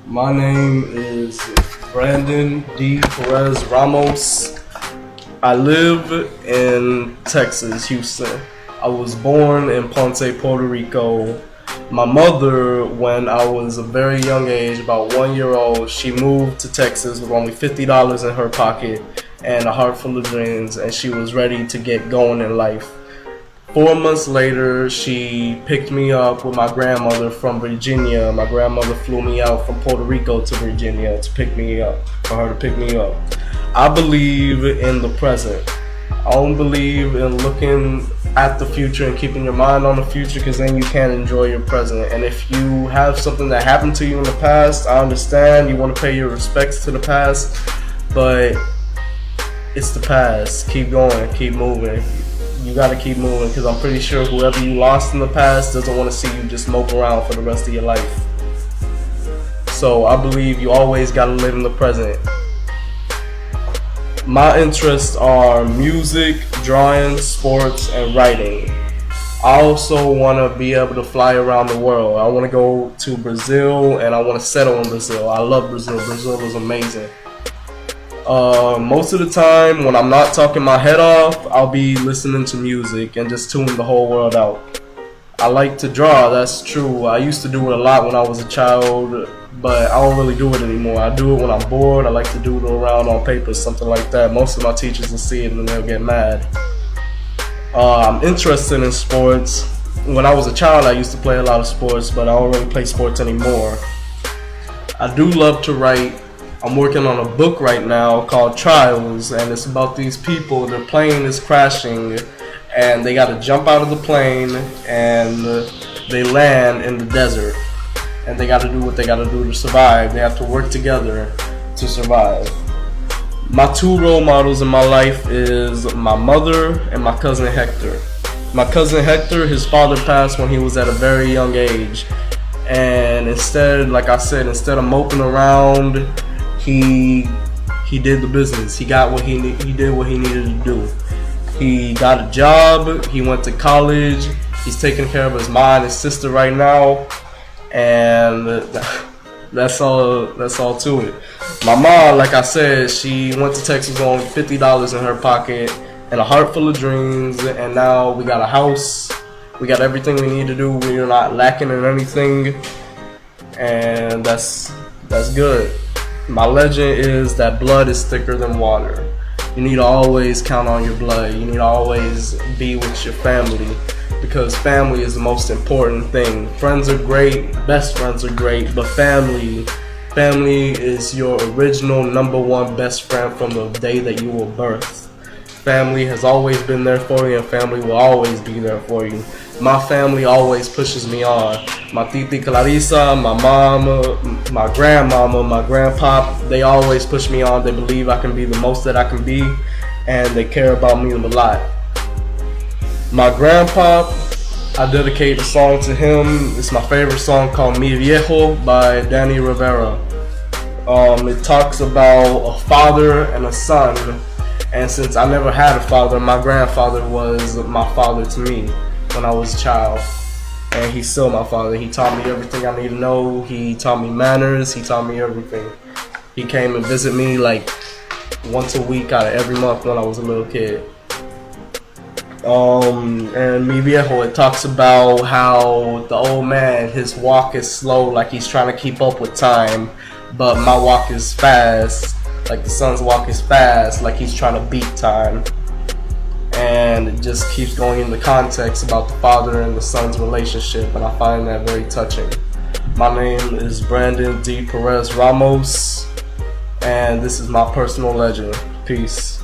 My name is Brandon D. Perez Ramos. I live in Texas, Houston. I was born in Ponce, Puerto Rico. My mother, when I was a very young age, about 1 year old, she moved to Texas with only $50 in her pocket and a heart full of dreams, and she was ready to get going in life. 4 months later, she picked me up with my grandmother from Virginia. My grandmother flew me out from Puerto Rico to Virginia to pick me up, for her to pick me up. I believe in the present. I don't believe in looking at the future and keeping your mind on the future, because then you can't enjoy your present. And if you have something that happened to you in the past, I understand you want to pay your respects to the past, but it's the past. Keep going, keep moving. You gotta keep moving, because I'm pretty sure whoever you lost in the past doesn't want to see you just mope around for the rest of your life. So I believe you always gotta live in the present. My interests are music, drawing, sports, and writing. I also want to be able to fly around the world. I want to go to Brazil, and I want to settle in Brazil. I love Brazil. Brazil is amazing. Most of the time, when I'm not talking my head off, I'll be listening to music and just tune the whole world out. I like to draw, that's true. I used to do it a lot when I was a child, but I don't really do it anymore. I do it when I'm bored. I like to doodle around on paper, something like that. Most of my teachers will see it and they'll get mad. I'm interested in sports. When I was a child, I used to play a lot of sports, but I don't really play sports anymore. I do love to write. I'm working on a book right now called Trials, and it's about these people. Their plane is crashing, and they got to jump out of the plane, and they land in the desert, and they got to do what they got to do to survive. They have to work together to survive. My two role models in my life is my mother and my cousin Hector. My cousin Hector, his father passed when he was at a very young age, and instead, like I said, instead of moping around, he did the business. He got what he did what he needed to do. He got a job. He went to college. He's taking care of his mom and his sister right now, and that's all to it. My mom, like I said, she went to Texas with only $50 in her pocket and a heart full of dreams, and now we got a house. We got everything we need to do. We're not lacking in anything, and that's good. My legend is that blood is thicker than water. You need to always count on your blood. You need to always be with your family, because family is the most important thing. Friends are great, best friends are great, but family is your original number one best friend from the day that you were birthed. Family has always been there for you, and family will always be there for you. My family always pushes me on. My titi Clarissa, my mama, my grandmama, my grandpa, they always push me on. They believe I can be the most that I can be, and they care about me a lot. My grandpa, I dedicate a song to him. It's my favorite song called Mi Viejo by Danny Rivera. It talks about a father and a son, and since I never had a father, my grandfather was my father to me when I was a child, and he's still my father. He taught me everything I need to know. He taught me manners. He taught me everything. He came and visit me like once a week out of every month when I was a little kid. And Mi Viejo, it talks about how the old man, his walk is slow, like he's trying to keep up with time, but my walk is fast, like the son's walk is fast, like he's trying to beat time. And it just keeps going into context about the father and the son's relationship, and I find that very touching. My name is Brandon D. Perez Ramos, and this is my personal legend. Peace.